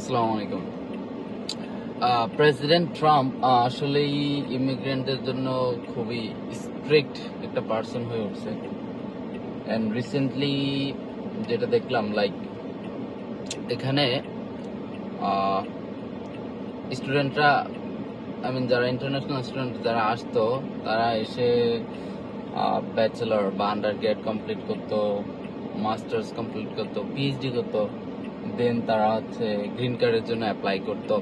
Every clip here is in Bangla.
আসসালামু আলাইকুম। প্রেসিডেন্ট ট্রাম্প আসলেই ইমিগ্রেন্টদের জন্য খুবই স্ট্রিক্ট একটা পার্সন হয়ে উঠছে। অ্যান্ড রিসেন্টলি যেটা দেখলাম, লাইক এখানে স্টুডেন্টরা, যারা ইন্টারন্যাশনাল স্টুডেন্ট যারা আসতো, তারা এসে ব্যাচেলর বা আন্ডার গ্রেড কমপ্লিট করতো, মাস্টার্স কমপ্লিট করতো, পিএইচডি করতো, দেন তারা গ্রিন কার্ডের জন্য অ্যাপ্লাই করতো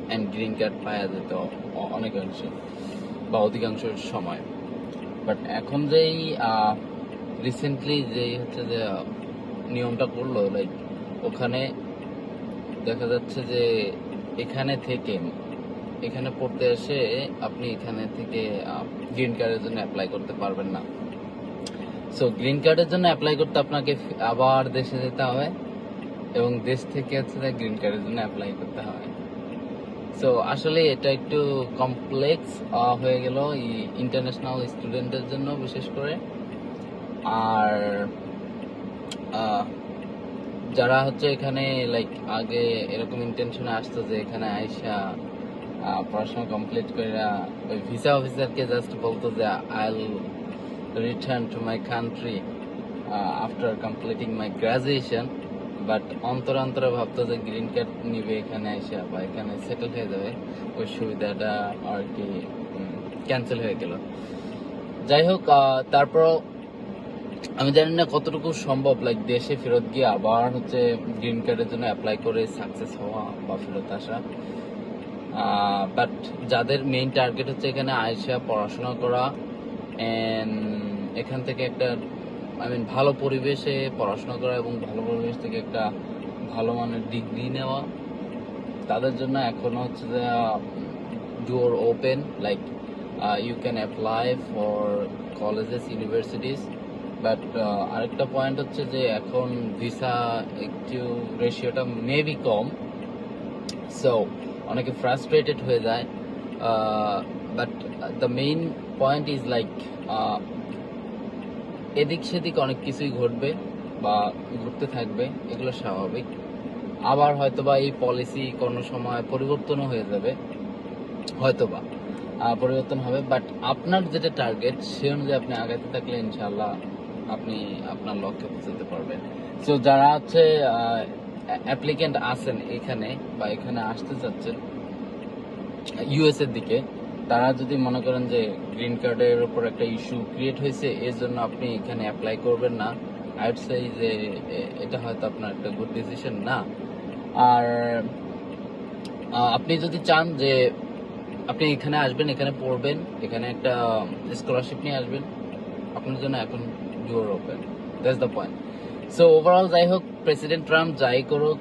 অ্যান্ড গ্রিন কার্ড পাওয়া যেত অনেকাংশ বা অধিকাংশ সময়। বাট এখন যেই রিসেন্টলি যে নিয়মটা করলো, লাইক ওখানে দেখা যাচ্ছে যে এখানে পড়তে এসে আপনি এখানে থেকে গ্রিন কার্ডের জন্য অ্যাপ্লাই করতে পারবেন না। সো গ্রিন কার্ডের জন্য অ্যাপ্লাই করতে আপনাকে আবার দেশে যেতে হবে এবং দেশ থেকে গ্রিন কার্ডের জন্য অ্যাপ্লাই করতে হবে। সো আসলে এটা একটু কমপ্লেক্স হয়ে গেল ইন্টারন্যাশনাল স্টুডেন্টদের জন্য বিশেষ করে। আর যারা এখানে লাইক আগে এরকম ইন্টেনশনে আসতো যে এখানে আইসা পড়াশোনা কমপ্লিট করে ওই ভিসা অফিসারকে জাস্ট বলতো যে I will return to my country after completing my graduation, but অন্তরে ভাবতো যে গ্রিন কার্ড নিবে এখানে আইসা বা এখানে সেটেল হয়ে যাবে, ওই সুবিধাটা আর কি ক্যান্সেল হয়ে গেল। যাই হোক, তারপরও আমি জানি না কতটুকু সম্ভব লাইক দেশে ফেরত গিয়ে আবার গ্রিন কার্ডের জন্য অ্যাপ্লাই করে সাকসেস হওয়া বা ফেরত আসা। বাট যাদের মেইন টার্গেট এখানে আইসা পড়াশোনা করা এন্ড এখান থেকে একটা ভালো পরিবেশে পড়াশোনা করা এবং ভালো পরিবেশ থেকে একটা ভালো মানের ডিগ্রি নেওয়া, তাদের জন্য এখনো যে door open, like you can apply for colleges, universities. But আরেকটা পয়েন্ট যে এখন ভিসা একটু রেশিওটা মেবি কম, সো অনেকে ফ্রাস্ট্রেটেড হয়ে যায়। But the main point is like এদিক সেদিক অনেক কিছুই ঘটবে বা ঘটতে থাকবে, এগুলো স্বাভাবিক। আবার হয়তোবা এই পলিসি কোনো সময় পরিবর্তনও হয়ে যাবে, হয়তোবা পরিবর্তন হবে। বাট আপনার যেটা টার্গেট সে অনুযায়ী আপনি আগাতে থাকলে ইনশাল্লাহ আপনি আপনার লক্ষ্যে পৌঁছাতে পারবেন। সো যারা অ্যাপ্লিকেন্ট আছেন এখানে বা এখানে আসতে চাচ্ছেন ইউএস এর দিকে, তারা যদি মনে করেন যে গ্রিন কার্ডের উপর একটা ইস্যু ক্রিয়েট হয়েছে এর জন্য আপনি এখানে অ্যাপ্লাই করবেন না, আই উড সে যে এটা হয়তো আপনার একটা গুড ডিসিশন না। আর আপনি যদি চান যে আপনি এখানে আসবেন, এখানে পড়বেন, এখানে একটা স্কলারশিপ নিয়ে আসবেন, আপনার জন্য এখন door open, that's the point. So overall যাই হোক, প্রেসিডেন্ট ট্রাম্প যাই করুক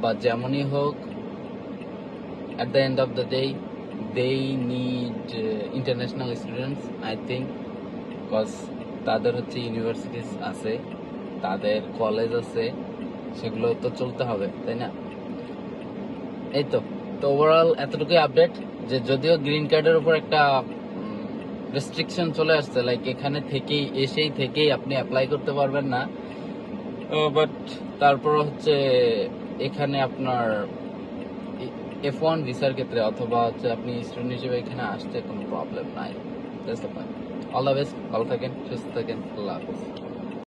বা যেমনই হোক, at the end of the day they need international students, I think, because তাদের ইউনিভার্সিটিস আছে, তাদের কলেজ আছে, সেগুলো তো চলতে হবে, তাই না? এই তো ওভারঅল এতটুকুই আপডেট, যে যদিও গ্রিন কার্ডের উপর একটা রেস্ট্রিকশন চলে আসছে, লাইক এখানে থেকেই আপনি অ্যাপ্লাই করতে পারবেন না, বাট তারপর এখানে আপনার F1 ভিসার ক্ষেত্রে অথবা আপনি স্টুডেন্ট হিসেবে এখানে আসতে কোনো প্রবলেম নাই। অল দ্য বেস্ট, ভালো থাকেন, সুস্থ থাকেন, আল্লাহ হাফেজ।